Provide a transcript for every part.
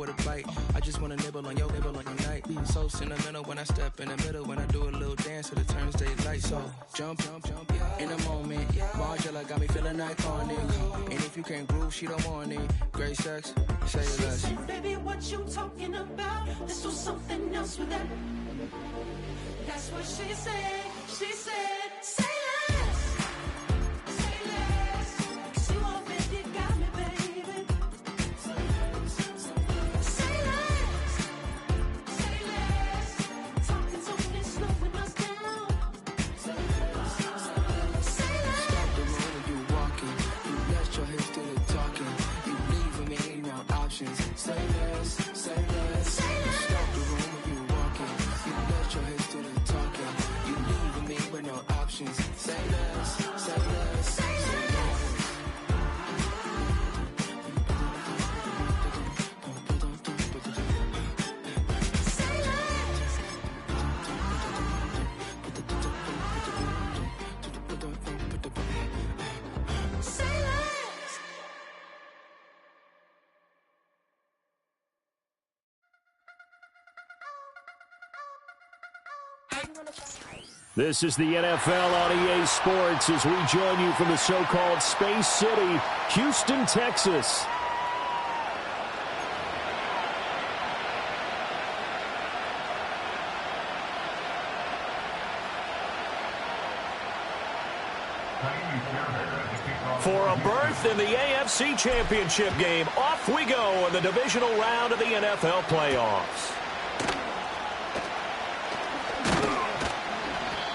with a bite. I just wanna nibble on your night. So sentimental when I step in the middle. When I do a little dance, it turns daylight. So jump, in a moment. Margella got me feeling iconic. And if you can't groove, she don't want it. Great sex, say less. Baby, what you talking about? This was something else with that. That's what she said. She said, say less. Say less. 'Cause you already got me, baby. Say less. Say less. Talking's only slowing us down. Say less. Say less. Stop the room when you walking. You let your hips do the talking. You leaving me no options. Say less, say less. Say less. Stop the room when you walking. You let your hips do the talking. You leaving me with no options. Say less, say less, say less. Say less. This is the NFL on EA Sports as we join you from the so-called Space City, Houston, Texas. For a berth in the AFC Championship game, off we go in the divisional round of the NFL playoffs.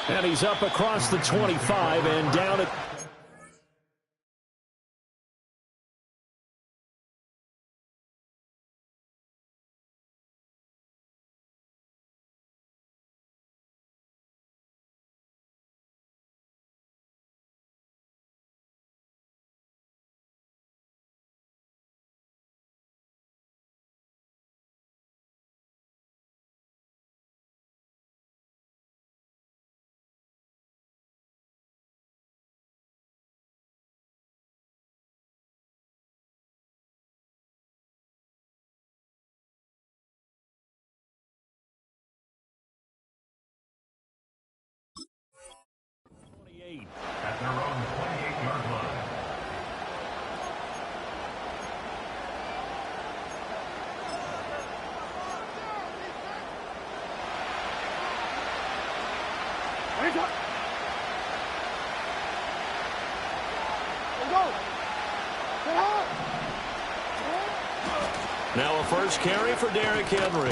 And he's up across the 25 and down at... At their own 28-yard line. Now a first carry for Derrick Henry.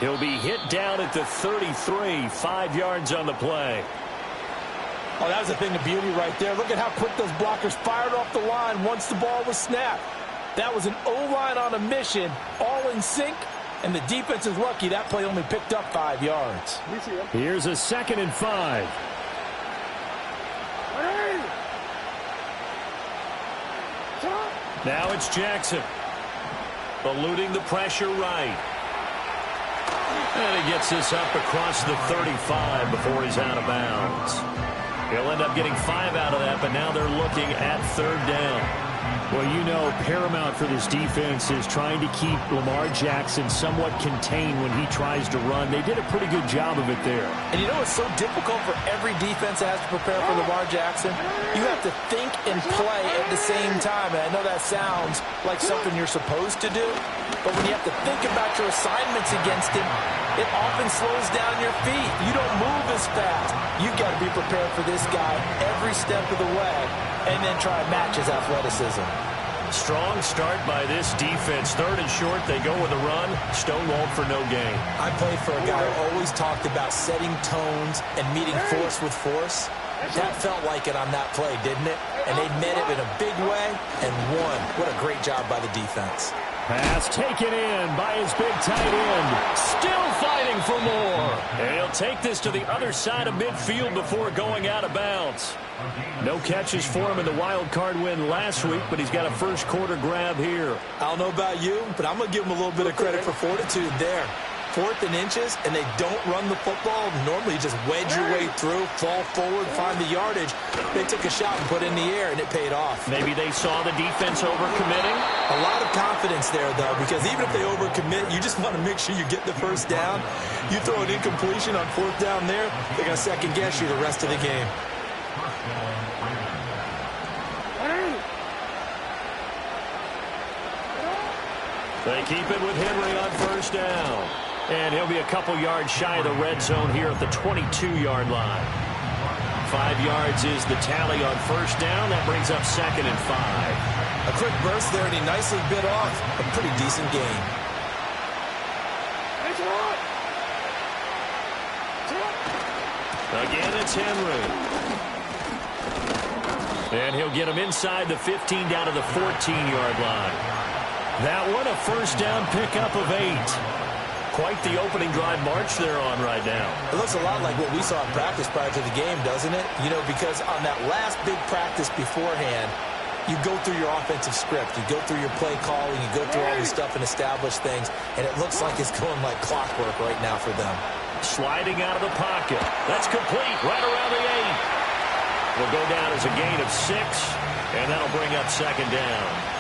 He'll be hit down at the 33, 5 yards on the play. Oh, that was a thing of beauty right there. Look at how quick those blockers fired off the line once the ball was snapped. That was an O-line on a mission, all in sync, and the defense is lucky that play only picked up 5 yards. Here's a 2nd and 5. Now it's Jackson. Eluding the pressure right. And he gets this up across the 35 before he's out of bounds. He'll end up getting 5 out of that, but now they're looking at 3rd down. Well, you know, paramount for this defense is trying to keep Lamar Jackson somewhat contained when he tries to run. They did a pretty good job of it there. And you know it's so difficult for every defense that has to prepare for Lamar Jackson? You have to think and play at the same time. And I know that sounds like something you're supposed to do, but when you have to think about your assignments against him, it often slows down your feet. You don't move as fast. You've got to be prepared for this guy every step of the way and then try and match his athleticism. Strong start by this defense. 3rd and short, they go with a run. Stonewalled for no gain. I played for a guy who always talked about setting tones and meeting force with force. That felt like it on that play, didn't it? And they met it in a big way and won. What a great job by the defense. Pass taken in by his big tight end. Still fighting for more. And he'll take this to the other side of midfield before going out of bounds. No catches for him in the wild card win last week, but he's got a first quarter grab here. I don't know about you, but I'm going to give him a little bit of credit for fortitude there. 4th and inches and they don't run the football, normally you just wedge your way through, fall forward, find the yardage. They took a shot and put it in the air, and it paid off. Maybe they saw the defense overcommitting. A lot of confidence there, though, because even if they overcommit, you just want to make sure you get the first down. You throw an incompletion on 4th down there, they're going to second-guess you the rest of the game. They keep it with Henry on 1st down. And he'll be a couple yards shy of the red zone here at the 22-yard line. 5 yards is the tally on 1st down. That brings up 2nd and 5. A quick burst there, and he nicely bit off a pretty decent gain. Again, it's Henry. And he'll get him inside the 15 down to the 14-yard line. That one, a 1st down pickup of 8. Quite the opening drive march they're on right now. It looks a lot like what we saw in practice prior to the game, doesn't it? You know, because on that last big practice beforehand, you go through your offensive script. You go through your play calling. You go through all this stuff and establish things. And it looks like it's going like clockwork right now for them. Sliding out of the pocket. That's complete right around the 8. Will go down as a gain of 6. And that'll bring up 2nd down.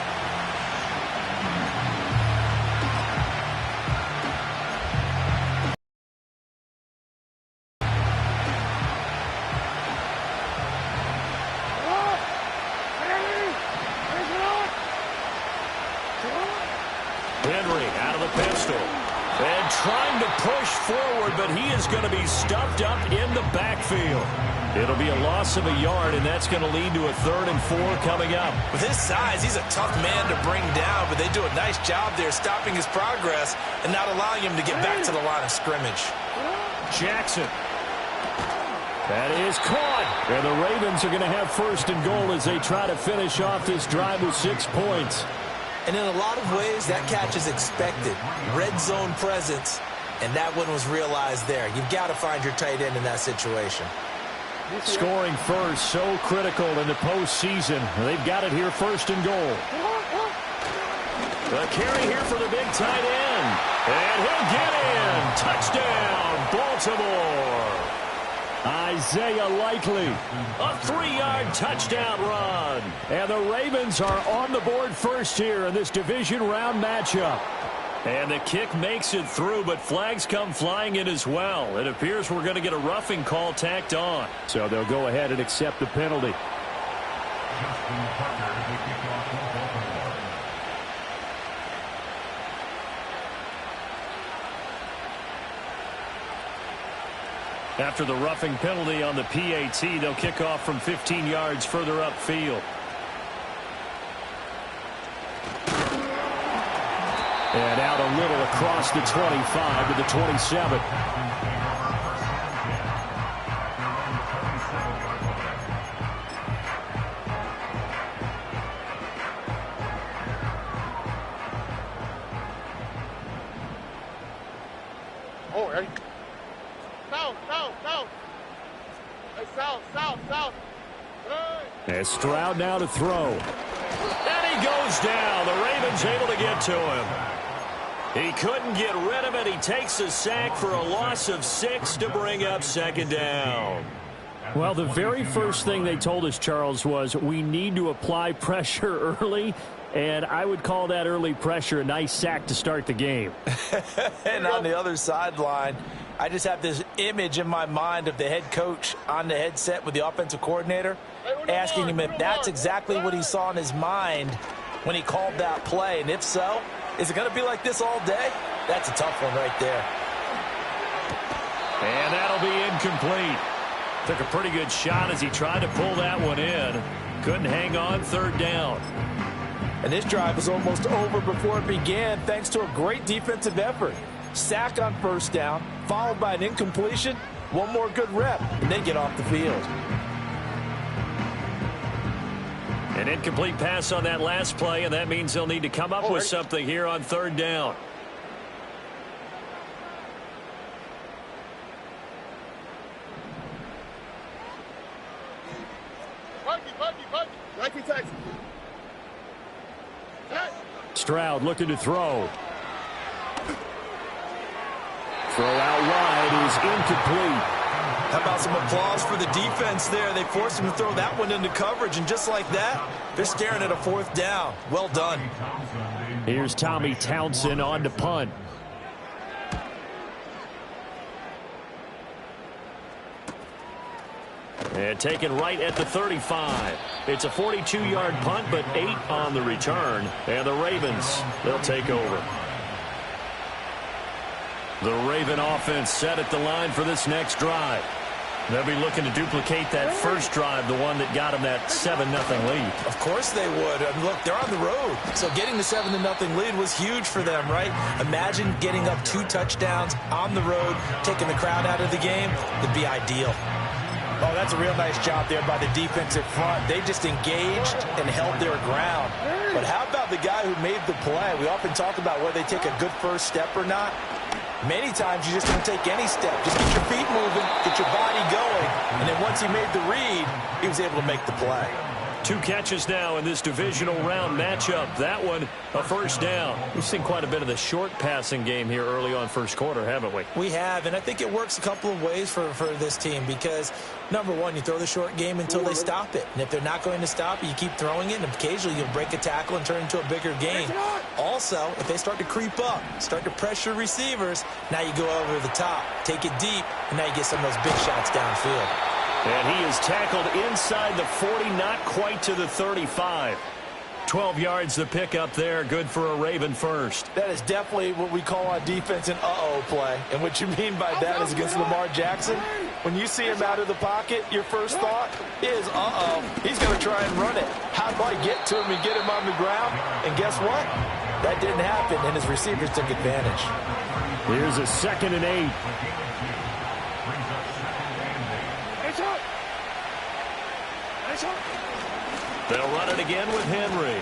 Trying to push forward, but he is going to be stuffed up in the backfield. It'll be a loss of a yard, and that's going to lead to a 3rd and 4 coming up. With his size, he's a tough man to bring down, but they do a nice job there stopping his progress and not allowing him to get back to the line of scrimmage. Jackson. That is caught. And the Ravens are going to have 1st and goal as they try to finish off this drive with 6 points. And in a lot of ways, that catch is expected. Red zone presence, and that one was realized there. You've got to find your tight end in that situation. Scoring first, so critical in the postseason. They've got it here, 1st and goal. The carry here for the big tight end. And he'll get in. Touchdown, Baltimore. Isaiah Likely, a 3-yard touchdown run. And the Ravens are on the board first here in this division round matchup. And the kick makes it through, but flags come flying in as well. It appears we're going to get a roughing call tacked on. So they'll go ahead and accept the penalty. After the roughing penalty on the PAT, they'll kick off from 15 yards further upfield. And out a little across the 25 to the 27. Oh, ready? South. As Stroud now to throw. And he goes down. The Ravens able to get to him. He couldn't get rid of it. He takes a sack for a loss of 6 to bring up 2nd down. Well, the very first thing they told us, Charles, was we need to apply pressure early. And I would call that early pressure a nice sack to start the game. And on the other sideline, I just have this image in my mind of the head coach on the headset with the offensive coordinator asking him if that's exactly what he saw in his mind when he called that play. And if so, is it going to be like this all day? That's a tough one right there. And that'll be incomplete. Took a pretty good shot as he tried to pull that one in. Couldn't hang on, 3rd down. And this drive was almost over before it began thanks to a great defensive effort. Sack on 1st down, followed by an incompletion, one more good rep, and they get off the field. An incomplete pass on that last play, and that means they'll need to come up with something here on 3rd down. Stroud looking to throw. Throw out wide is incomplete. How about some applause for the defense there? They forced him to throw that one into coverage, and just like that, they're staring at a 4th down. Well done. Here's Tommy Townsend on to punt. And taken right at the 35. It's a 42-yard punt, but 8 on the return. And the Ravens, they'll take over. The Raven offense set at the line for this next drive. They'll be looking to duplicate that first drive, the one that got them that 7-0 lead. Of course they would. I mean, look, they're on the road. So getting the 7-0 lead was huge for them, right? Imagine getting up 2 touchdowns on the road, taking the crowd out of the game. It'd be ideal. Oh, that's a real nice job there by the defensive front. They just engaged and held their ground. But how about the guy who made the play? We often talk about whether they take a good first step or not. Many times you just don't take any step. Just get your feet moving, get your body going, and then once he made the read, he was able to make the play. 2 catches now in this divisional round matchup. That one, a first down. We've seen quite a bit of the short passing game here early on first quarter, haven't we? We have, and I think it works a couple of ways for this team because, number one, you throw the short game until they stop it. And if they're not going to stop it, you keep throwing it, and occasionally you'll break a tackle and turn it into a bigger gain. Also, if they start to creep up, start to pressure receivers, now you go over the top, take it deep, and now you get some of those big shots downfield. And he is tackled inside the 40, not quite to the 35. 12 yards the pickup there, good for a Raven first. That is definitely what we call on defense an uh-oh play. And what you mean by that is against Lamar Jackson, when you see him out of the pocket, your first thought is, uh-oh, he's going to try and run it. How do I get to him and get him on the ground? And guess what? That didn't happen, and his receivers took advantage. Here's a 2nd and 8. They'll run it again with Henry.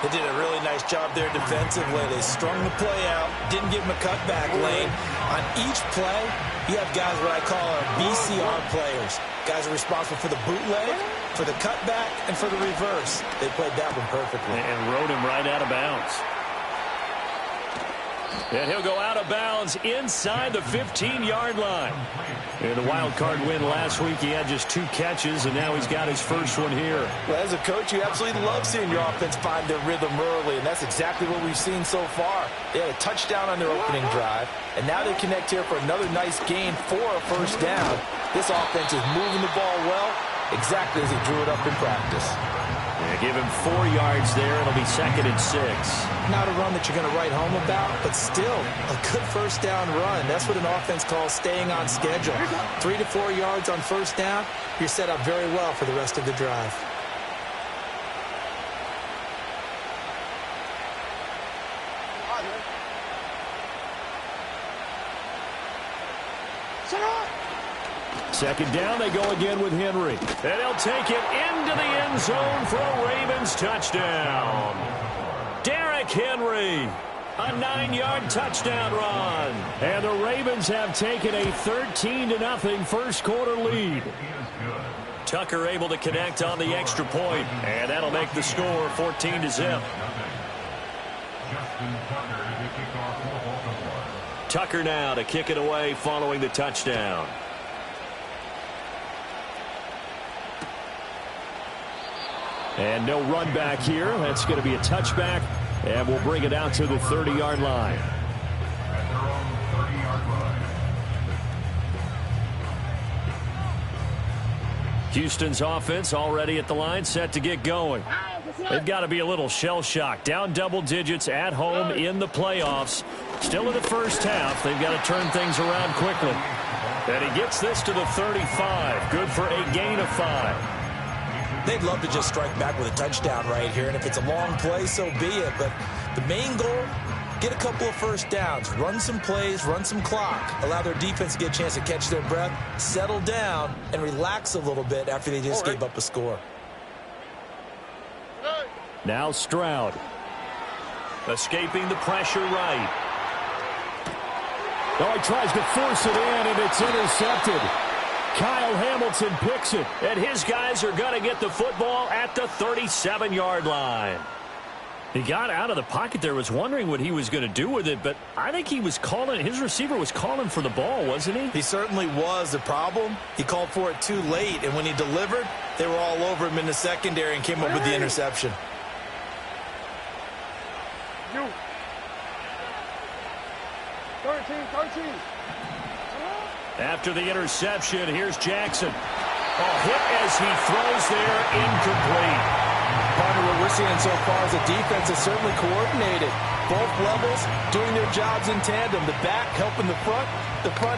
They did a really nice job there defensively. They strung the play out, didn't give him a cutback lane. On each play, you have guys what I call our BCR players. Guys are responsible for the bootleg, for the cutback, and for the reverse. They played that one perfectly. And rode him right out of bounds. And he'll go out of bounds inside the 15-yard line. In the wild card win last week, he had just 2 catches, and now he's got his first one here. Well, as a coach, you absolutely love seeing your offense find their rhythm early, and that's exactly what we've seen so far. They had a touchdown on their opening drive, and now they connect here for another nice gain for a first down. This offense is moving the ball well, exactly as he drew it up in practice. Yeah, give him 4 yards there. It'll be 2nd and 6. Not a run that you're going to write home about, but still a good first down run. That's what an offense calls staying on schedule. 3 to 4 yards on first down, you're set up very well for the rest of the drive. Second down, they go again with Henry. And he'll take it into the end zone for a Ravens touchdown. Derrick Henry, a 9-yard touchdown run. And the Ravens have taken a 13-0 first quarter lead. Tucker able to connect on the extra point, and that'll make the score 14-0. Tucker now to kick it away following the touchdown. And no run back here. That's going to be a touchback, and we'll bring it out to the 30-yard line. Houston's offense already at the line, set to get going. They've got to be a little shell-shocked. Down double digits at home in the playoffs. Still in the first half. They've got to turn things around quickly. And he gets this to the 35. Good for a gain of 5. They'd love to just strike back with a touchdown right here, and if it's a long play, so be it. But the main goal, get a couple of first downs, run some plays, run some clock, allow their defense to get a chance to catch their breath, settle down, and relax a little bit after they just gave up a score. Now Stroud. Escaping the pressure right. Oh, he tries to force it in, and it's intercepted. Kyle Hamilton picks it, and his guys are going to get the football at the 37-yard line. He got out of the pocket there, was wondering what he was going to do with it, but I think he was calling, his receiver was calling for the ball, wasn't he? He certainly was. The problem, he called for it too late, and when he delivered, they were all over him in the secondary and came up with the interception. You. 13. After the interception, here's Jackson. Hit as he throws there, incomplete. Part of what we're seeing so far is the defense is certainly coordinated. Both levels doing their jobs in tandem. The back helping the front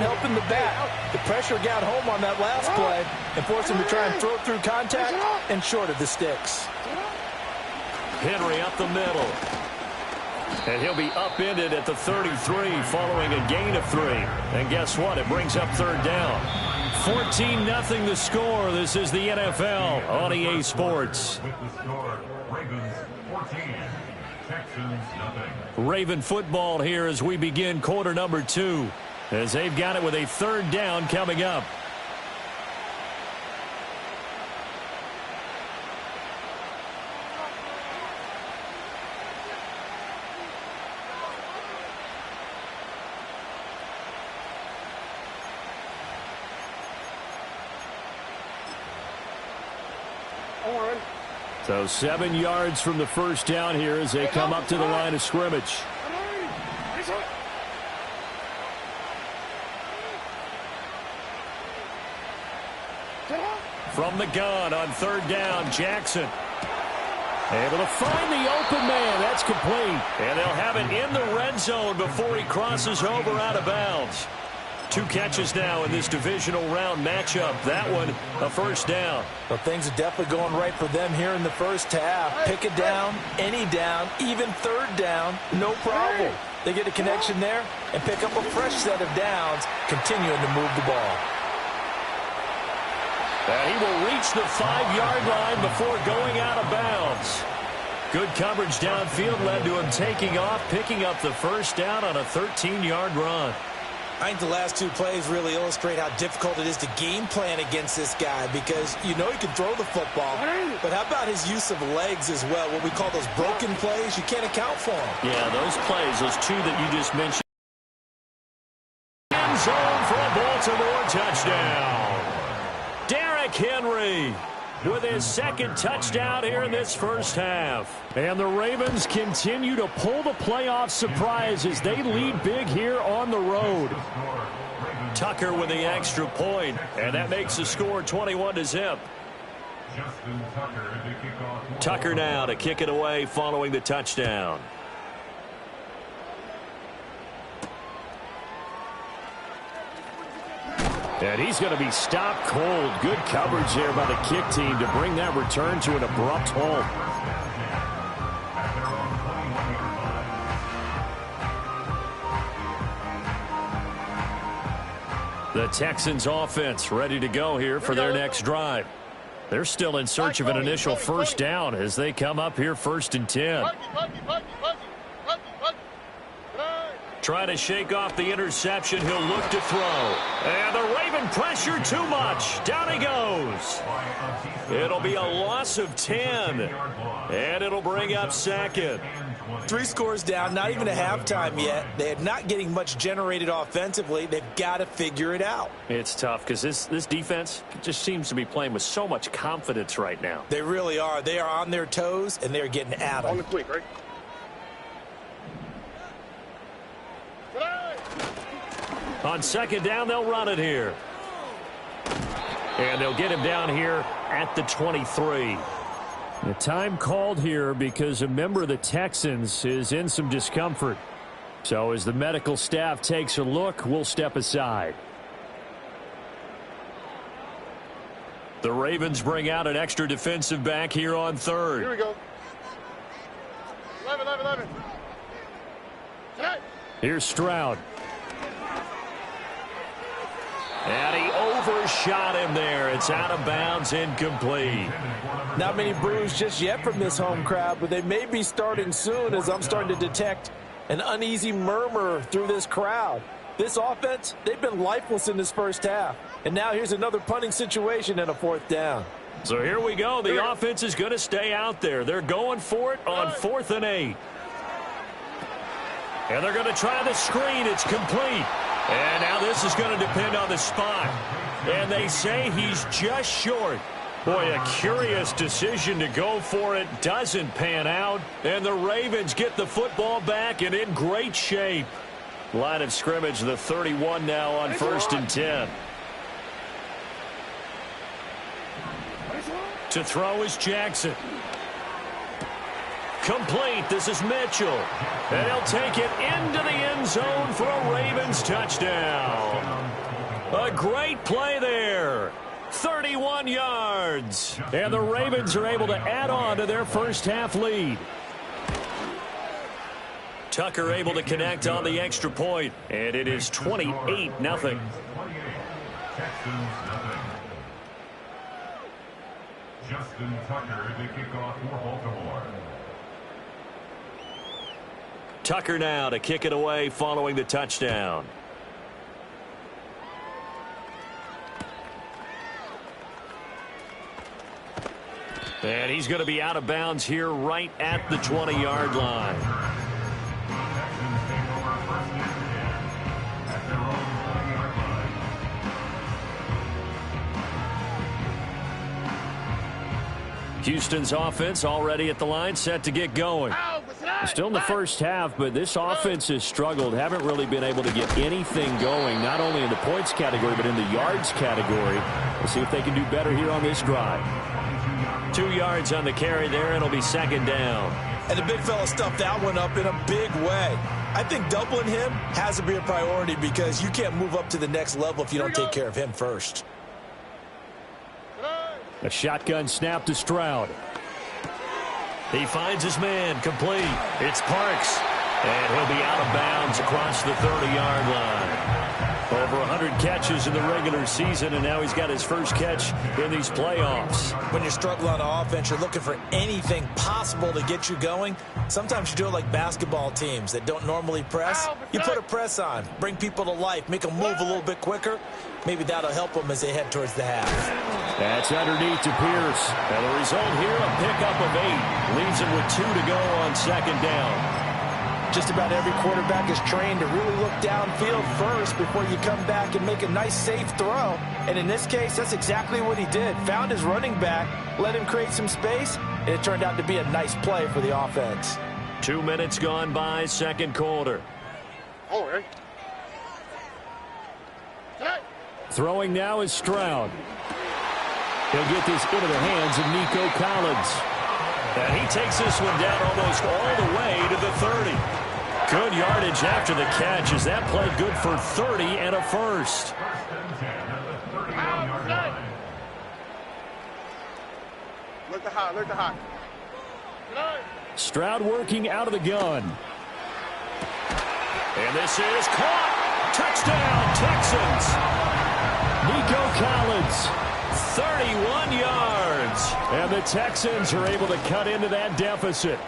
helping the back. The pressure got home on that last play and forced him to try and throw through contact and short of the sticks. Henry up the middle. And he'll be upended at the 33 following a gain of 3. And guess what? It brings up third down. 14-0 the score. This is the NFL on EA Sports. With the score, Ravens 14, Texans nothing. Raven football here as we begin quarter number 2. As they've got it with a third down coming up. So 7 yards from the first down here as they come up to the line of scrimmage. From the gun on third down, Jackson. Able to find the open man. That's complete. And they'll have it in the red zone before he crosses over out of bounds. 2 catches now in this divisional round matchup. That one, a first down. Well, things are definitely going right for them here in the first half. Pick it down, any down, even third down, no problem. They get a connection there and pick up a fresh set of downs, continuing to move the ball. And he will reach the 5-yard line before going out of bounds. Good coverage downfield led to him taking off, picking up the first down on a 13-yard run. I think the last 2 plays really illustrate how difficult it is to game plan against this guy because you know he can throw the football, but how about his use of legs as well? What we call those broken plays, you can't account for them. Yeah, those plays, those 2 that you just mentioned. End zone for a Baltimore touchdown. Derrick Henry with his second touchdown here in this first half. And the Ravens continue to pull the playoff surprise as they lead big here on the road. Tucker with the extra point, and that makes the score 21-0. Tucker now to kick it away following the touchdown. And he's going to be stopped cold. Good coverage there by the kick team to bring that return to an abrupt halt. The Texans offense ready to go here for their next drive. They're still in search of an initial first down as they come up here 1st and 10. Try to shake off the interception. He'll look to throw. And the Raven pressure too much. Down he goes. It'll be a loss of 10. And it'll bring up second. 3 scores down, not even a halftime yet. They're not getting much generated offensively. They've got to figure it out. It's tough because this defense just seems to be playing with so much confidence right now. They really are. They are on their toes, and they're getting at them. On the quick, right? On second down, they'll run it here. And they'll get him down here at the 23. The time called here because a member of the Texans is in some discomfort. So as the medical staff takes a look, we'll step aside. The Ravens bring out an extra defensive back here on third. Here we go. 11. Here's Stroud. And he overshot him there. It's out of bounds, incomplete. Not many boos just yet from this home crowd, but they may be starting soon as I'm starting to detect an uneasy murmur through this crowd. This offense, they've been lifeless in this first half. And now here's another punting situation and a 4th down. So here we go. The offense is going to stay out there. They're going for it on 4th and 8. And they're going to try the screen. It's complete. And now this is going to depend on the spot. And they say he's just short. Boy, a curious decision to go for it. Doesn't pan out. And the Ravens get the football back and in great shape. Line of scrimmage, the 31 now on 1st and 10. To throw is Jackson. Complete. This is Mitchell. And he'll take it into the end zone for a Ravens touchdown. A great play there. 31 yards. And the Ravens are able to add on to their first half lead. Tucker able to connect on the extra point. And it is 28-0. Texans, nothing. Justin Tucker to kick off for Baltimore. Tucker now to kick it away following the touchdown. And he's going to be out of bounds here right at the 20-yard line. Texans take over 1st and 10 at their own 20-yard line. Houston's offense already at the line, set to get going. Still in the first half, but this offense has struggled. Haven't really been able to get anything going, not only in the points category, but in the yards category. We'll see if they can do better here on this drive. 2 yards on the carry there, and it'll be 2nd down. And the big fella stuffed that one up in a big way. I think doubling him has to be a priority because you can't move up to the next level if you don't take care of him first. A shotgun snap to Stroud. He finds his man, complete. It's Parks. And he'll be out of bounds across the 30-yard line. Over 100 catches in the regular season, and now he's got his first catch in these playoffs. When you're struggling on offense, you're looking for anything possible to get you going. Sometimes you do it like basketball teams that don't normally press. You put a press on, bring people to life, make them move a little bit quicker. Maybe that'll help them as they head towards the half. That's underneath to Pierce. And the result here, a pickup of 8. Leaves him with 2 to go on 2nd down. Just about every quarterback is trained to really look downfield first before you come back and make a nice, safe throw. And in this case, that's exactly what he did. Found his running back, let him create some space, and it turned out to be a nice play for the offense. 2 minutes gone by, 2nd quarter. Throwing now is Stroud. He'll get this into the hands of Nico Collins. And he takes this one down almost all the way to the 30. Good yardage after the catch as that play good for 30 and a first. 1st and 10 at the 31-yard line. Look the hot. Stroud working out of the gun. And this is caught. Touchdown, Texans. Nico Collins, 31 yards. And the Texans are able to cut into that deficit.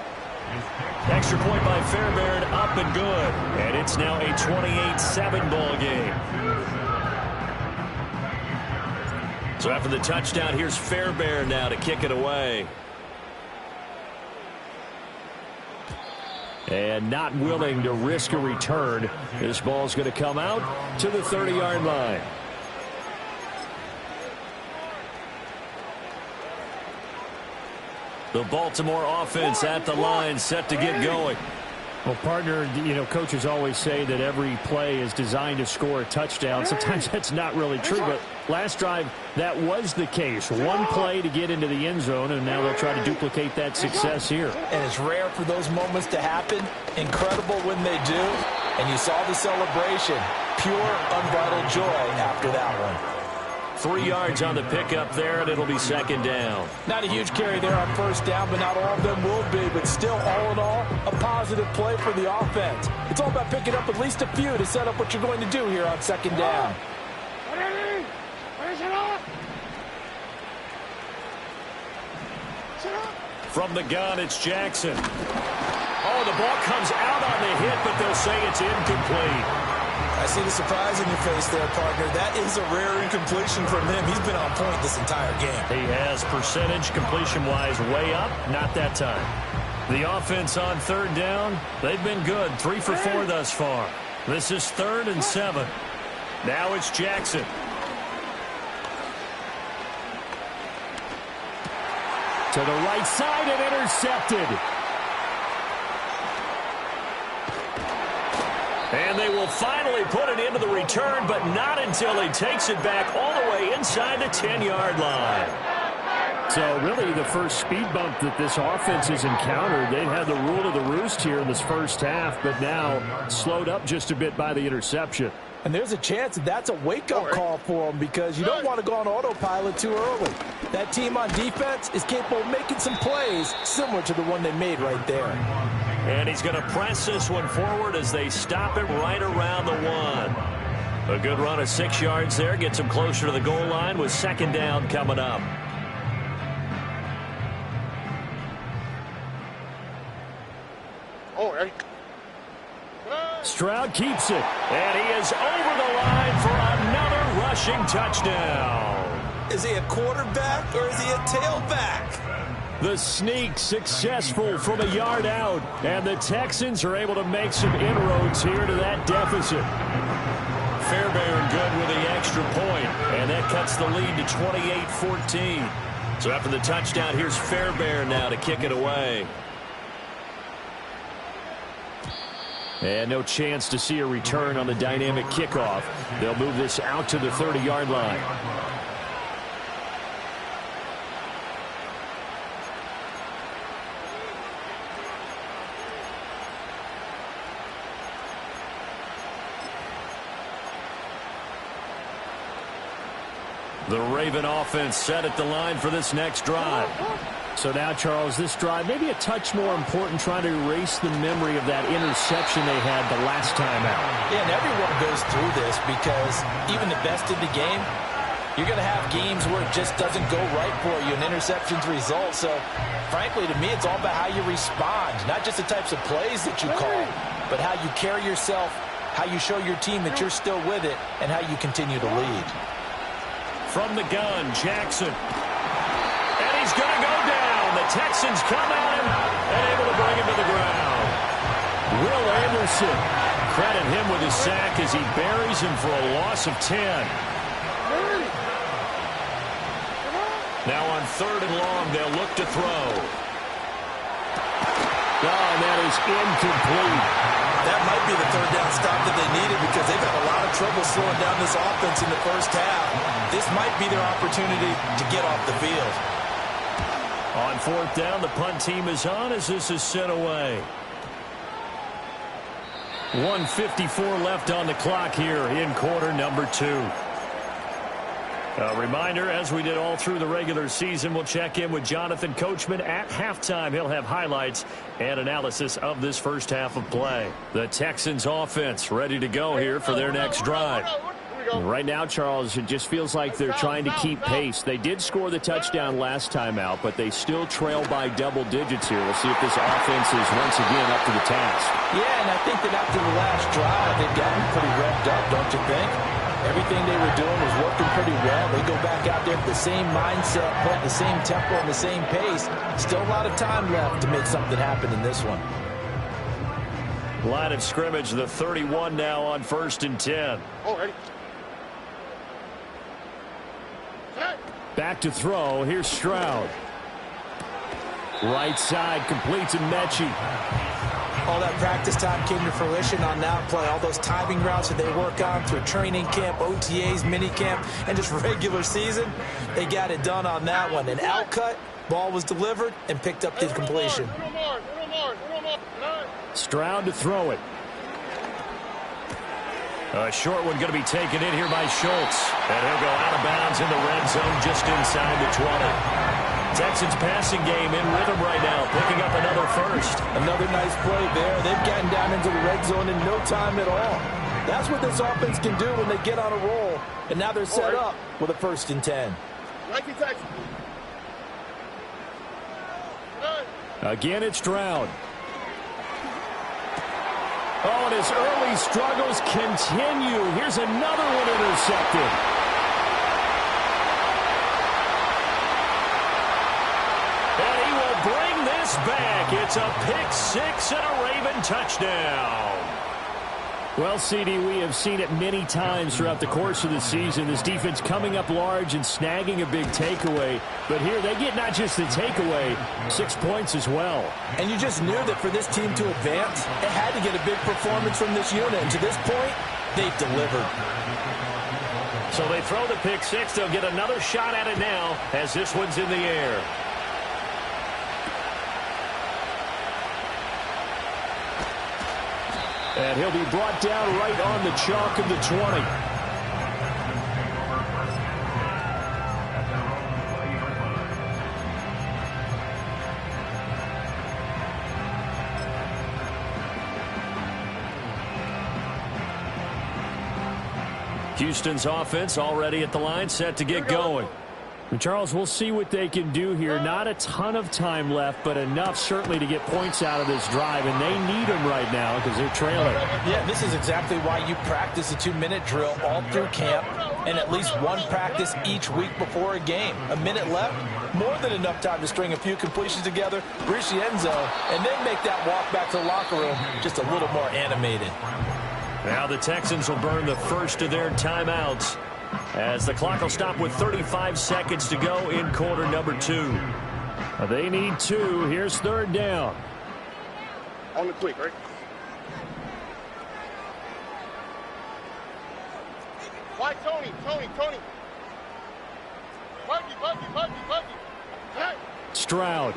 Extra point by Fairbairn, up and good. And it's now a 28-7 ball game. So after the touchdown, here's Fairbairn now to kick it away. And not willing to risk a return. This ball's going to come out to the 30-yard line. The Baltimore offense at the line, set to get going. Well, partner, coaches always say that every play is designed to score a touchdown. Sometimes that's not really true, but last drive, that was the case. One play to get into the end zone, and now they'll try to duplicate that success here. And it's rare for those moments to happen. Incredible when they do. And you saw the celebration. Pure, unbridled joy after that one. 3 yards on the pickup there, and it'll be 2nd down. Not a huge carry there on 1st down, but not all of them will be. But still, all in all, a positive play for the offense. It's all about picking up at least a few to set up what you're going to do here on 2nd down. From the gun, it's Jackson. Oh, the ball comes out on the hit, but they'll say it's incomplete. I see the surprise in your face there, partner. That is a rare incompletion from him. He's been on point this entire game. He has percentage completion-wise way up. Not that time. The offense on third down, they've been good. 3 for 4 thus far. This is 3rd and 7. Now it's Jackson. To the right side and intercepted. And they will finally put it into the return, but not until he takes it back all the way inside the 10-yard line. So really the first speed bump that this offense has encountered. They've had the rule of the roost here in this first half, but now slowed up just a bit by the interception. And there's a chance that that's a wake-up call for them because you don't want to go on autopilot too early. That team on defense is capable of making some plays similar to the one they made right there. And he's going to press this one forward as they stop it right around the 1. A good run of 6 yards there. Gets him closer to the goal line with 2nd down coming up. Stroud keeps it. And he is over the line for another rushing touchdown. Is he a quarterback or is he a tailback? The sneak successful from a yard out, and the Texans are able to make some inroads here to that deficit. Fairbairn good with the extra point, and that cuts the lead to 28-14. So after the touchdown, here's Fairbairn now to kick it away. And no chance to see a return on the dynamic kickoff. They'll move this out to the 30-yard line. The Raven offense set at the line for this next drive. So now, Charles, this drive maybe a touch more important, trying to erase the memory of that interception they had the last time out. Yeah, and everyone goes through this because even the best in the game, you're going to have games where it just doesn't go right for you, and interceptions result. So, frankly, to me, it's all about how you respond, not just the types of plays that you call, but how you carry yourself, how you show your team that you're still with it, and how you continue to lead. From the gun, Jackson. And he's going to go down. The Texans come at him and able to bring him to the ground. Will Anderson. Credit him with his sack as he buries him for a loss of 10. Now on 3rd and long, they'll look to throw. Oh, and that is incomplete. That might be the 3rd down stop that they needed because they've had a lot of trouble slowing down this offense in the first half. This might be their opportunity to get off the field. On 4th down, the punt team is on as this is sent away. 1:54 left on the clock here in quarter number 2. A reminder, as we did all through the regular season, we'll check in with Jonathan Coachman at halftime. He'll have highlights and analysis of this first half of play. The Texans offense ready to go here for their next drive. Right now, Charles, it just feels like they're trying to keep pace. They did score the touchdown last time out, but they still trail by double digits here. We'll see if this offense is once again up to the task. Yeah, and I think that after the last drive, they've gotten pretty revved up, don't you think? Everything they were doing was working pretty well. They go back out there with the same mindset, put the same tempo and the same pace. Still a lot of time left to make something happen in this one. Line of scrimmage, the 31 now on 1st and 10. Alrighty. Back to throw. Here's Stroud. Right side completes to Mechie. All that practice time came to fruition on that play. All those timing routes that they work on through training camp, OTAs, mini camp, and just regular season, they got it done on that one. An out cut, ball was delivered, and picked up the completion. Stroud to throw it. A short one going to be taken in here by Schultz. And he'll go out of bounds in the red zone just inside the 20. Texans passing game in rhythm right now, picking up another first. Another nice play there. They've gotten down into the red zone in no time at all. That's what this offense can do when they get on a roll. And now they're set up with a 1st and 10. Again, it's Stroud. Oh, and his early struggles continue. Here's another one intercepted. And he will bring this back. It's a pick six and a Raven touchdown. Well, CD, we have seen it many times throughout the course of the season. This defense coming up large and snagging a big takeaway. But here they get not just the takeaway, 6 points as well. And you just knew that for this team to advance, it had to get a big performance from this unit. And to this point, they've delivered. So they throw the pick six. They'll get another shot at it now as this one's in the air. And he'll be brought down right on the chalk of the 20. Houston's offense already at the line, set to get going. And Charles, we'll see what they can do here. Not a ton of time left, but enough certainly to get points out of this drive, and they need them right now because they're trailing. Yeah, this is exactly why you practice a 2-minute drill all through camp and at least one practice each week before a game. A minute left, more than enough time to string a few completions together, reach the end zone, and then make that walk back to the locker room just a little more animated. Now the Texans will burn the first of their timeouts as the clock will stop with 35 seconds to go in quarter number 2. They need 2. Here's third down. On the quick, right? Why, Tony? Buggy. Hey. Stroud.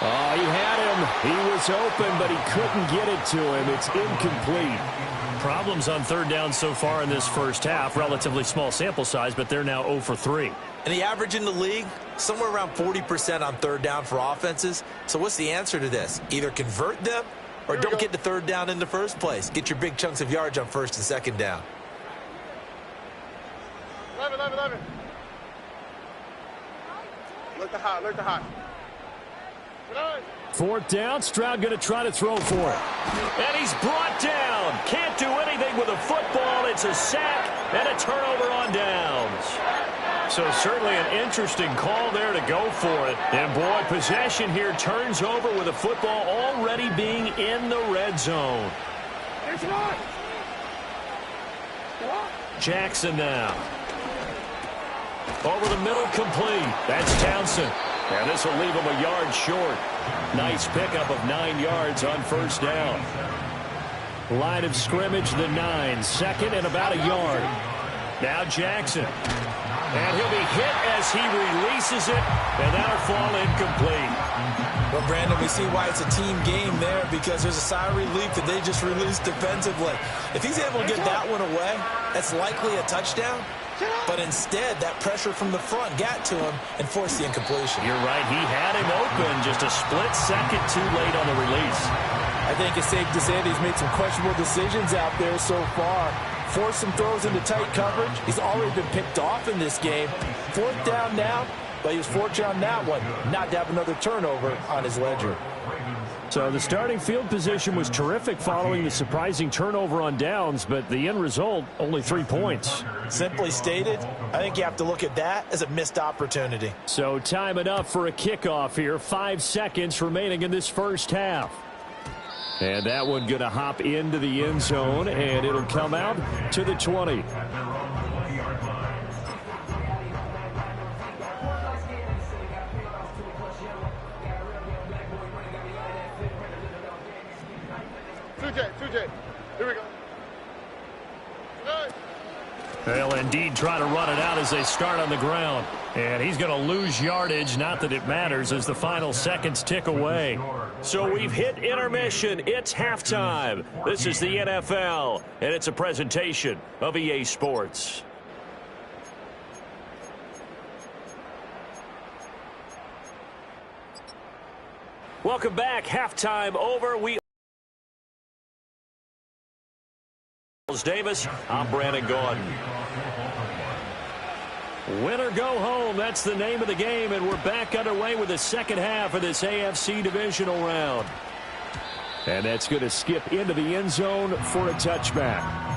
Oh, he had him. He was open, but he couldn't get it to him. It's incomplete. Problems on third down so far in this first half. Relatively small sample size, but they're now 0 for 3. And the average in the league, somewhere around 40% on third down for offenses. So what's the answer to this? Either convert them or don't get to third down in the first place. Get your big chunks of yards on first and second down. 11. Look to high. Fourth down. Stroud going to try to throw for it. And he's brought down. Can't do anything with a football. It's a sack and a turnover on downs. So certainly an interesting call there to go for it. And boy, possession here turns over with a football already being in the red zone. Jackson now. Over the middle, complete. That's Townsend. And this will leave him a yard short. Nice pickup of 9 yards on first down. Line of scrimmage, the 9. Second and about a yard. Now Jackson. And he'll be hit as he releases it. And that'll fall incomplete. Well, Brandon, we see why it's a team game there because there's a sigh of relief that they just released defensively. If he's able to get that one away, that's likely a touchdown. But instead, that pressure from the front got to him and forced the incompletion. You're right. He had him open. Just a split second too late on the release. I think it's safe to say that he's made some questionable decisions out there so far. Forced some throws into tight coverage. He's already been picked off in this game. Fourth down now, but he was fortunate on that one not to have another turnover on his ledger. So the starting field position was terrific following the surprising turnover on downs, but the end result, only 3 points. Simply stated, I think you have to look at that as a missed opportunity. So time enough for a kickoff here. 5 seconds remaining in this first half. And that one going to hop into the end zone, and it'll come out to the 20. Two-J. Here we go. They'll indeed try to run it out as they start on the ground. And he's going to lose yardage, not that it matters, as the final seconds tick away. So we've hit intermission. It's halftime. This is the NFL, and it's a presentation of EA Sports. Welcome back. Halftime over. Davis, I'm Brandon Gordon. Win or go home, that's the name of the game, and we're back underway with the second half of this AFC divisional round. And that's going to skip into the end zone for a touchback.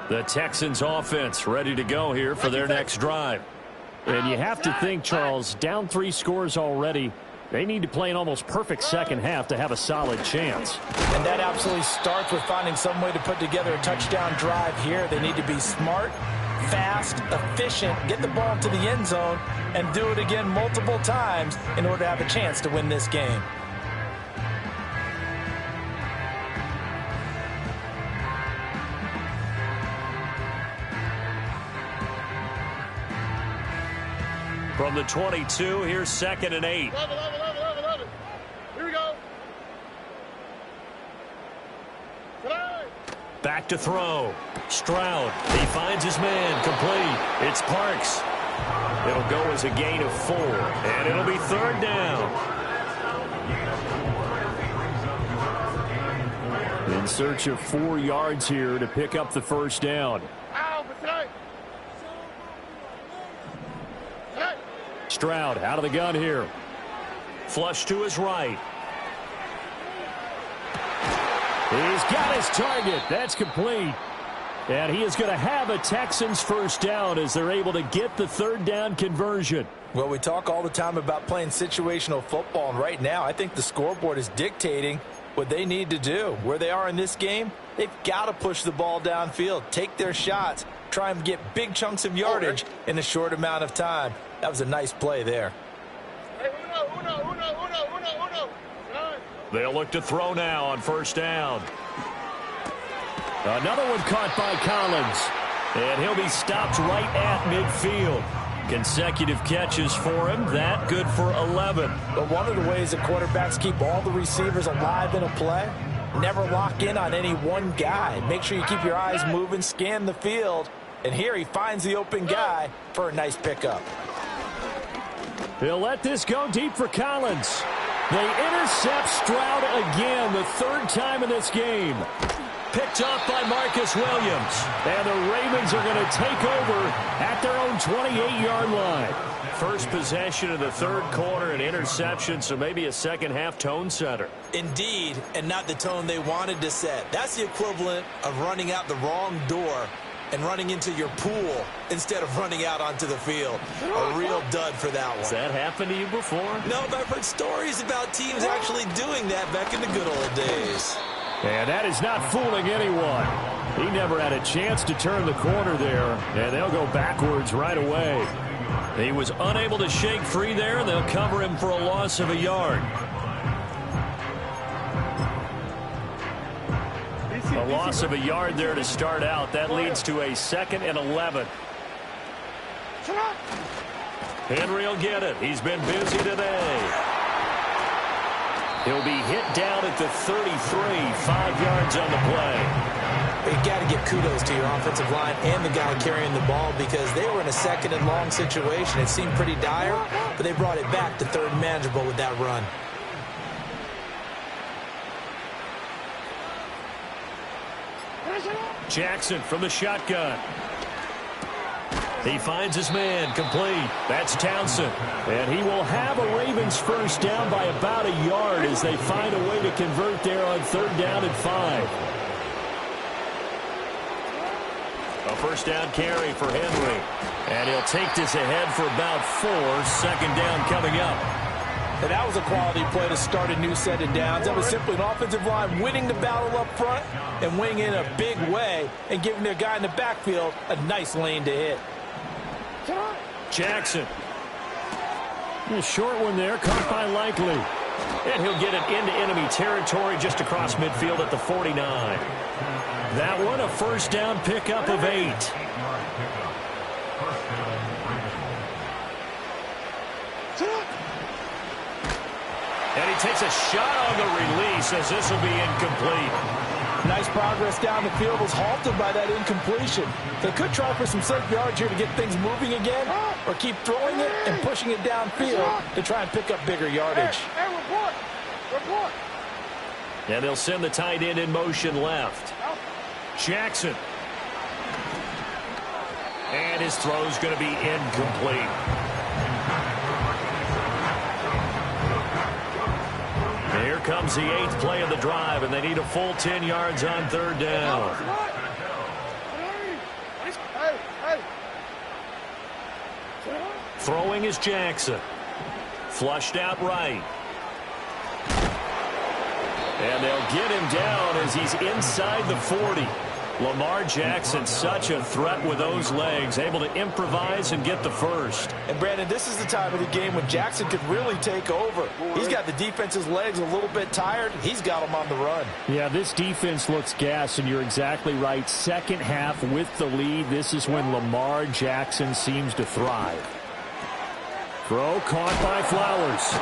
The Texans offense ready to go here for their next drive. And you have to think, Charles, down 3 scores already. They need to play an almost perfect second half to have a solid chance. And that absolutely starts with finding some way to put together a touchdown drive here. They need to be smart, fast, efficient, get the ball to the end zone, and do it again multiple times in order to have a chance to win this game. From the 22, here's 2nd and 8. 11. Here we go. Back to throw. Stroud. He finds his man. Complete. It's Parks. It'll go as a gain of 4. And it'll be 3rd down. In search of 4 yards here to pick up the first down. Stroud out of the gun here. Flush to his right. He's got his target. That's complete. And he is going to have a Texans first down as they're able to get the 3rd down conversion. Well, we talk all the time about playing situational football, and right now I think the scoreboard is dictating what they need to do. Where they are in this game, they've got to push the ball downfield, take their shots, try and get big chunks of yardage in a short amount of time. That was a nice play there. They'll look to throw now on first down. Another one caught by Collins. And he'll be stopped right at midfield. Consecutive catches for him. That good for 11. But one of the ways that quarterbacks keep all the receivers alive in a play, never lock in on any one guy. Make sure you keep your eyes moving, scan the field. And here he finds the open guy for a nice pickup. He'll let this go deep for Collins. They intercept Stroud again, the 3rd time in this game. Picked off by Marcus Williams. And the Ravens are going to take over at their own 28-yard line. First possession of the 3rd quarter, an interception, so maybe a second-half tone setter. Indeed, and not the tone they wanted to set. That's the equivalent of running out the wrong door and running into your pool instead of running out onto the field. A real dud for that one. Has that happened to you before? No, but I've heard stories about teams actually doing that back in the good old days. And that is not fooling anyone. He never had a chance to turn the corner there, and they'll go backwards right away. He was unable to shake free there, and they'll cover him for a loss of a yard. A loss of a yard there to start out. That leads to a 2nd and 11. Henry will get it. He's been busy today. He'll be hit down at the 33, 5 yards on the play. You got to give kudos to your offensive line and the guy carrying the ball because they were in a 2nd and long situation. It seemed pretty dire, but they brought it back to 3rd and manageable with that run. Jackson from the shotgun. He finds his man, complete. That's Townsend. And he will have a Ravens first down by about a yard as they find a way to convert there on 3rd down and 5. A first down carry for Henry. And he'll take this ahead for about 4. 2nd down coming up. And that was a quality play to start a new set of downs. That was simply an offensive line winning the battle up front and winning in a big way and giving their guy in the backfield a nice lane to hit. Jackson. A short one there, caught by Likely. And he'll get it into enemy territory just across midfield at the 49. That one a first down pickup of 8. And he takes a shot on the release as this will be incomplete. Nice progress down the field was halted by that incompletion. They could try for some safe yards here to get things moving again or keep throwing it and pushing it downfield to try and pick up bigger yardage. Hey, report. And they'll send the tight end in motion left. Jackson. And his throw's going to be incomplete. Here comes the 8th play of the drive, and they need a full 10 yards on 3rd down. Throwing is Jackson. Flushed out right. And they'll get him down as he's inside the 40. Lamar Jackson, such a threat with those legs, able to improvise and get the first. And, Brandon, this is the time of the game when Jackson could really take over. He's got the defense's legs a little bit tired. He's got them on the run. Yeah, this defense looks gassed, and you're exactly right. Second half with the lead, this is when Lamar Jackson seems to thrive. Throw caught by Flowers.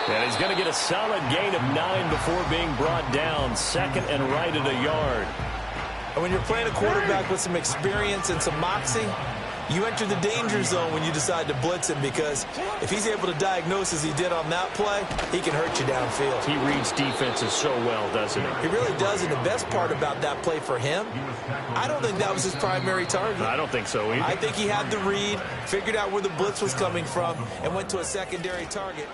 And he's going to get a solid gain of 9 before being brought down. 2nd and right at a yard. And when you're playing a quarterback with some experience and some moxie, you enter the danger zone when you decide to blitz him, because if he's able to diagnose as he did on that play, he can hurt you downfield. He reads defenses so well, doesn't he? He really does, and the best part about that play for him, I don't think that was his primary target. I don't think so either. I think he had the read, figured out where the blitz was coming from, and went to a secondary target.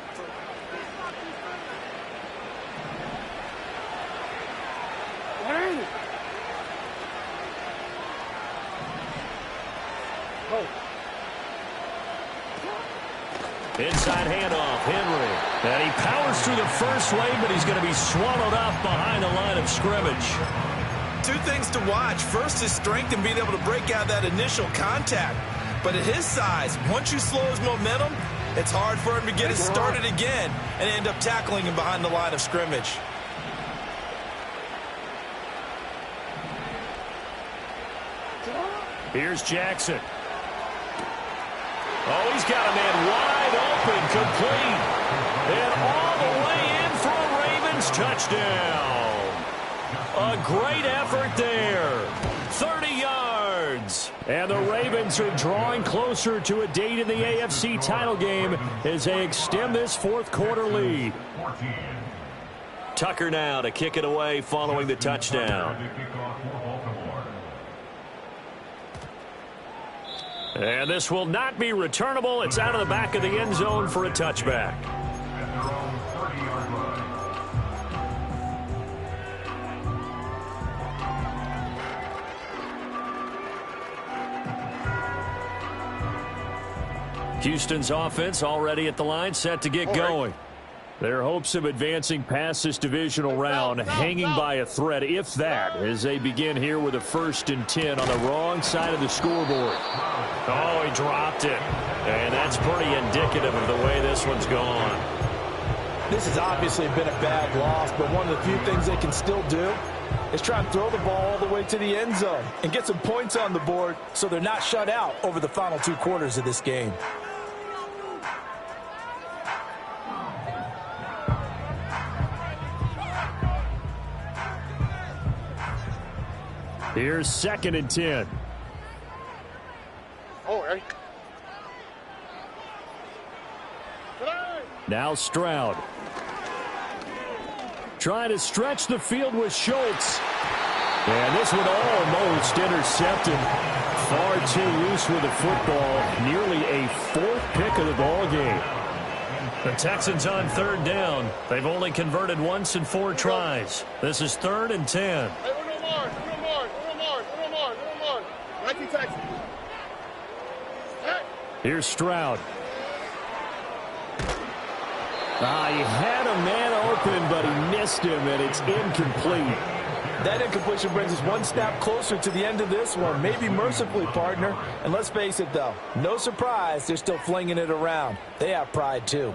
Inside handoff, Henry. And he powers through the first wave, but he's going to be swallowed up behind the line of scrimmage. 2 things to watch. First, his strength and being able to break out that initial contact. But at his size, once you slow his momentum, it's hard for him to get it started again and end up tackling him behind the line of scrimmage. Here's Jackson. Oh, he's got a man wide open, complete. And all the way in for a Ravens touchdown. A great effort there. 30 yards. And the Ravens are drawing closer to a date in the AFC title game as they extend this 4th quarter lead. Tucker now to kick it away following the touchdown. And this will not be returnable. It's out of the back of the end zone for a touchback. Houston's offense already at the line, set to get going. Their hopes of advancing past this divisional round hanging by a thread, if that, as they begin here with a 1st and 10 on the wrong side of the scoreboard. Oh, he dropped it. And that's pretty indicative of the way this one's gone. This has obviously been a bad loss, but one of the few things they can still do is try and throw the ball all the way to the end zone and get some points on the board so they're not shut out over the final 2 quarters of this game. Here's 2nd and 10. Oh, Now Stroud. Trying to stretch the field with Schultz. And this one almost intercepted. Far too loose with the football. Nearly a 4th pick of the ball game. The Texans on 3rd down. They've only converted once in 4 tries. This is 3rd and 10. Hey, Here's Stroud. He had a man open, but he missed him, and it's incomplete. That incompletion brings us 1 snap closer to the end of this one. Maybe mercifully, partner. And let's face it, though. No surprise, they're still flinging it around. They have pride, too.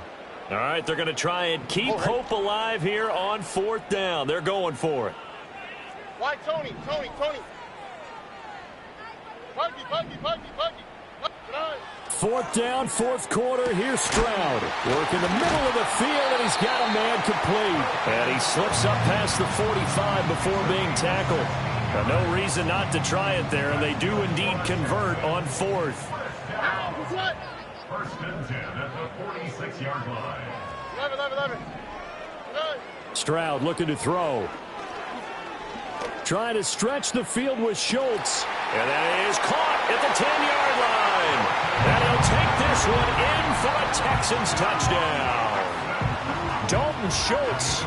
All right, they're going to try and keep hope alive here on 4th down. They're going for it. Why, Tony? Buggy. 4th down, 4th quarter. Here's Stroud. Working the middle of the field, and he's got a man complete. And he slips up past the 45 before being tackled. No reason not to try it there, and they do indeed convert on 4th. 1st and 10 at the 46-yard line. 11. Stroud looking to throw. Trying to stretch the field with Schultz. And that is caught at the 10-yard line. And he'll take this one in for a Texans touchdown. Dalton Schultz,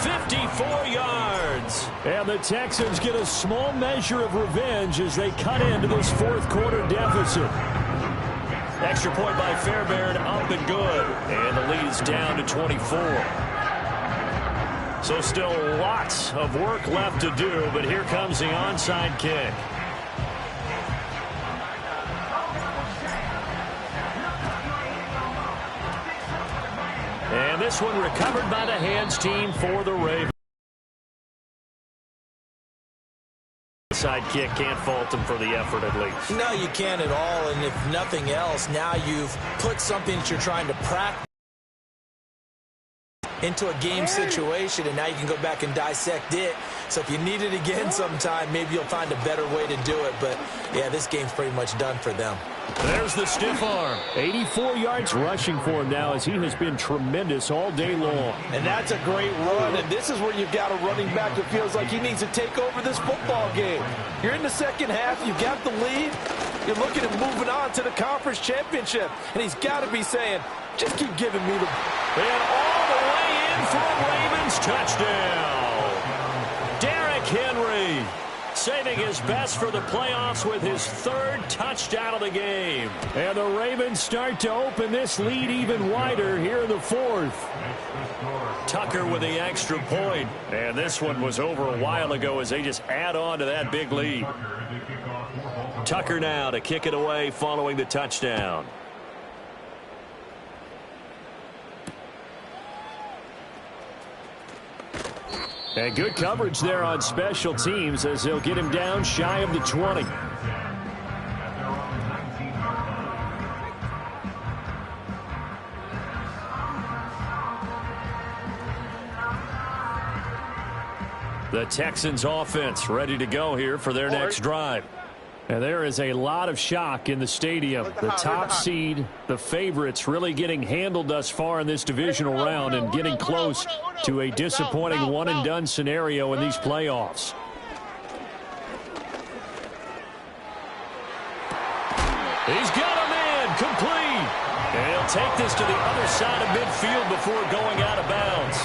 54 yards. And the Texans get a small measure of revenge as they cut into this fourth quarter deficit. Extra point by Fairbairn, up and good. And the lead is down to 24. So still lots of work left to do, but here comes the onside kick. And this one recovered by the hands team for the Ravens. Side kick, can't fault them for the effort at least. No, you can't at all, and if nothing else, now you've put something that you're trying to practice into a game situation, and now you can go back and dissect it. So if you need it again sometime, maybe you'll find a better way to do it. But, yeah, this game's pretty much done for them. There's the stiff arm. 84 yards rushing for him now as he has been tremendous all day long. And that's a great run, and this is where you've got a running back that feels like he needs to take over this football game. You're in the second half. You've got the lead. You're looking at moving on to the conference championship, and he's got to be saying, just keep giving me the... And all the way in for a Ravens touchdown. Derrick Henry saving his best for the playoffs with his third touchdown of the game. And the Ravens start to open this lead even wider here in the fourth. Tucker with the extra point. And this one was over a while ago as they just add on to that big lead. Tucker now to kick it away following the touchdown. And good coverage there on special teams as they'll get him down shy of the 20. The Texans offense ready to go here for their next drive. And there is a lot of shock in the stadium. The top seed, the favorites, really getting handled thus far in this divisional round and getting close to a disappointing one-and-done scenario in these playoffs. He's got a man complete. And he'll take this to the other side of midfield before going out of bounds.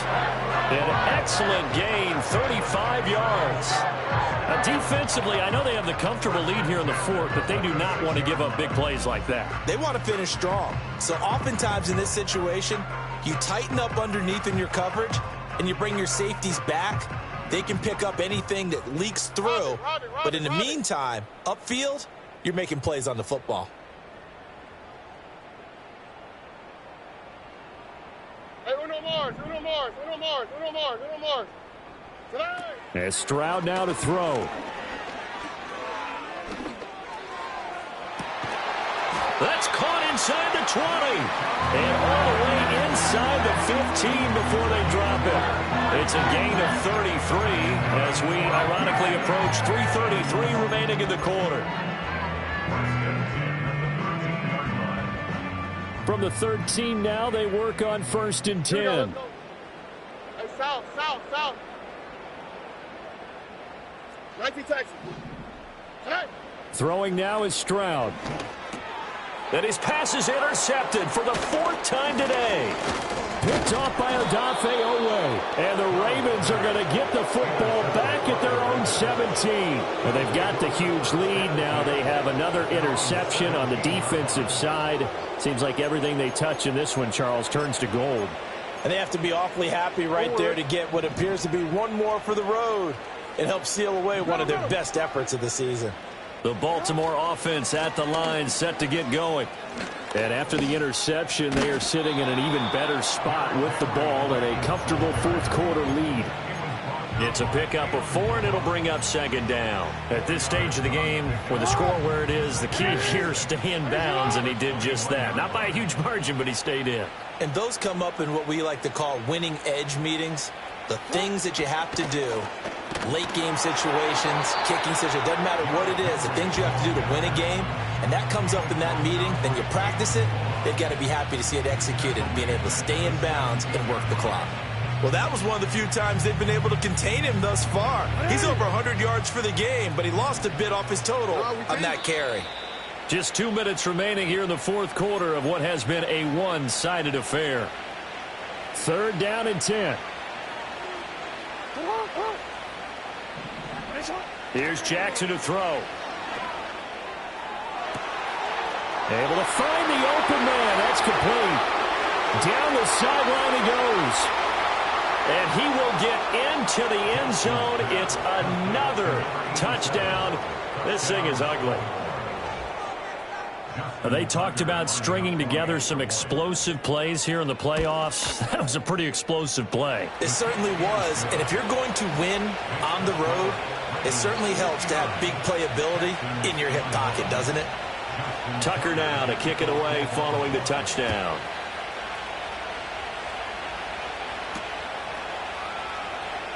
An excellent gain, 35 yards. Defensively, I know they have the comfortable lead here in the fourth, but they do not want to give up big plays like that. They want to finish strong. So oftentimes in this situation, you tighten up underneath in your coverage, and you bring your safeties back. They can pick up anything that leaks through. But in the meantime, upfield, you're making plays on the football. Hey, uno more. As Stroud now to throw. That's caught inside the 20. And all the way inside the 15 before they drop it. It's a gain of 33 as we ironically approach 3:33 remaining in the quarter. From the 13 now, they work on 1st and 10. Hey, south. 19 Texas. Hey. Throwing now is Stroud. And his pass is intercepted for the fourth time today. Picked off by Odafe Owe. And the Ravens are going to get the football back at their own 17. And they've got the huge lead. Now they have another interception on the defensive side. Seems like everything they touch in this one, Charles, turns to gold. And they have to be awfully happy right there to get what appears to be one more for the road. It helps seal away one of their best efforts of the season. The Baltimore offense at the line, set to get going. And after the interception, they are sitting in an even better spot with the ball and a comfortable fourth quarter lead. It's a pickup of 4, and it'll bring up 2nd down. At this stage of the game, with the score where it is, the key here, stay in bounds, and he did just that. Not by a huge margin, but he stayed in. And those come up in what we like to call winning edge meetings. The things that you have to do, late game situations, kicking situations, doesn't matter what it is, the things you have to do to win a game, and that comes up in that meeting, then you practice it, they've got to be happy to see it executed, being able to stay in bounds and work the clock. Well, that was one of the few times they've been able to contain him thus far. He's over 100 yards for the game, but he lost a bit off his total on that carry. Just 2 minutes remaining here in the fourth quarter of what has been a one-sided affair. 3rd down and 10. Here's Jackson to throw. Able to find the open man. That's complete. Down the sideline he goes. And he will get into the end zone. It's another touchdown. This thing is ugly. They talked about stringing together some explosive plays here in the playoffs. That was a pretty explosive play. It certainly was. And if you're going to win on the road, it certainly helps to have big playability in your hip pocket, doesn't it? Tucker now to kick it away following the touchdown.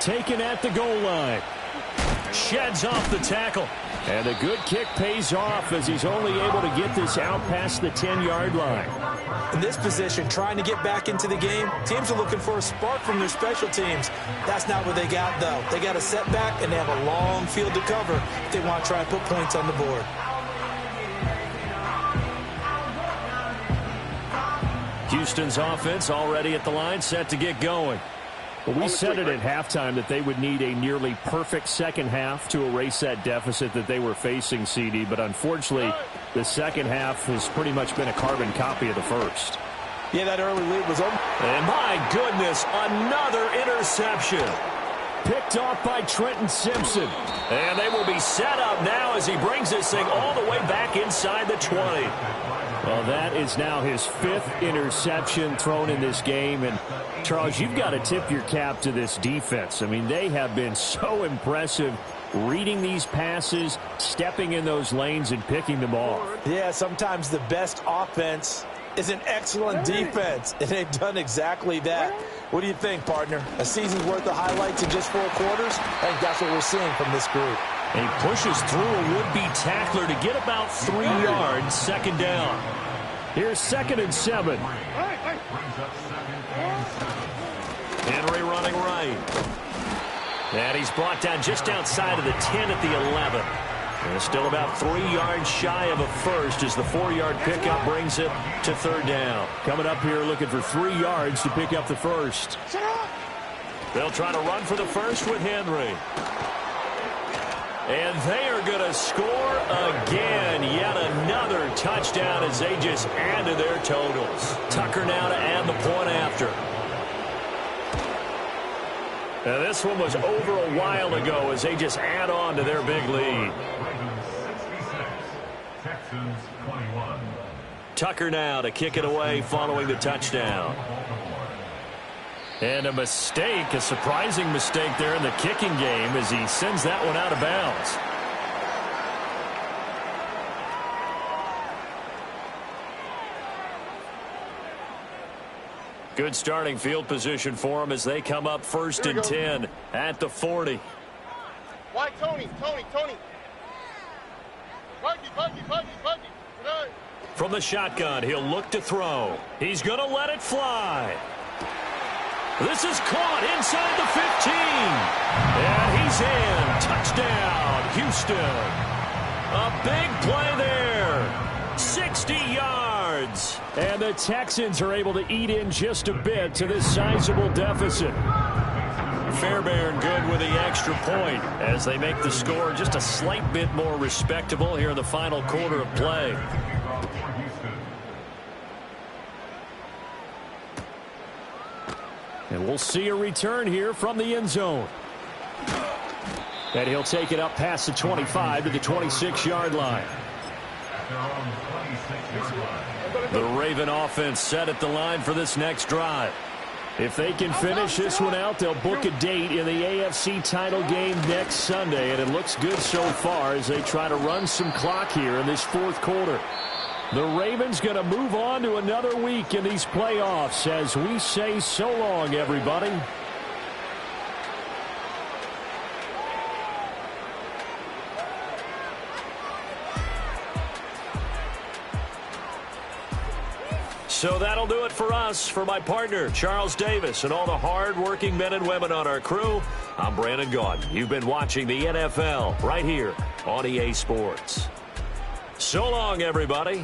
Taken at the goal line. Sheds off the tackle. And a good kick pays off as he's only able to get this out past the 10-yard line. In this position, trying to get back into the game, teams are looking for a spark from their special teams. That's not what they got, though. They got a setback, and they have a long field to cover if they want to try and put points on the board. Houston's offense already at the line, set to get going. Well, we said it at halftime that they would need a nearly perfect second half to erase that deficit that they were facing, CD. But unfortunately, the second half has pretty much been a carbon copy of the first. Yeah, that early lead was over. And my goodness, another interception. Picked off by Trenton Simpson. And they will be set up now as he brings this thing all the way back inside the 20. Well, that is now his 5th interception thrown in this game. And, Charles, you've got to tip your cap to this defense. I mean, they have been so impressive reading these passes, stepping in those lanes, and picking them off. Yeah, sometimes the best offense is an excellent defense, and they've done exactly that. What do you think, partner? A season's worth of highlights in just 4 quarters? I think that's what we're seeing from this group. And he pushes through a would-be tackler to get about 3 yards, 2nd down. Here's 2nd and 7. Henry running right. And he's brought down just outside of the 10 at the 11. And still about 3 yards shy of a first as the 4-yard pickup brings it to 3rd down. Coming up here looking for 3 yards to pick up the first. They'll try to run for the first with Henry. And they are going to score again. Yet another touchdown as they just add to their totals. Tucker now to add the point after. Now this one was over a while ago as they just add on to their big lead. Texans 21. Tucker now to kick it away following the touchdown. And a mistake, a surprising mistake there in the kicking game as he sends that one out of bounds. Good starting field position for them as they come up 1st and 10 at the 40. Why, Tony? Buggy. From the shotgun, he'll look to throw. He's going to let it fly. This is caught inside the 15. And he's in. Touchdown, Houston. A big play there. 60 yards. And the Texans are able to eat in just a bit to this sizable deficit. Fairbairn good with the extra point as they make the score just a slight bit more respectable here in the final quarter of play. And we'll see a return here from the end zone. And he'll take it up past the 25 to the 26-yard line. The Raven offense set at the line for this next drive. If they can finish this one out, they'll book a date in the AFC title game next Sunday. And it looks good so far as they try to run some clock here in this 4th quarter. The Ravens going to move on to another week in these playoffs as we say so long, everybody. So that'll do it for us. For my partner, Charles Davis, and all the hard-working men and women on our crew, I'm Brandon Gaudin. You've been watching the NFL right here on EA Sports. So long, everybody.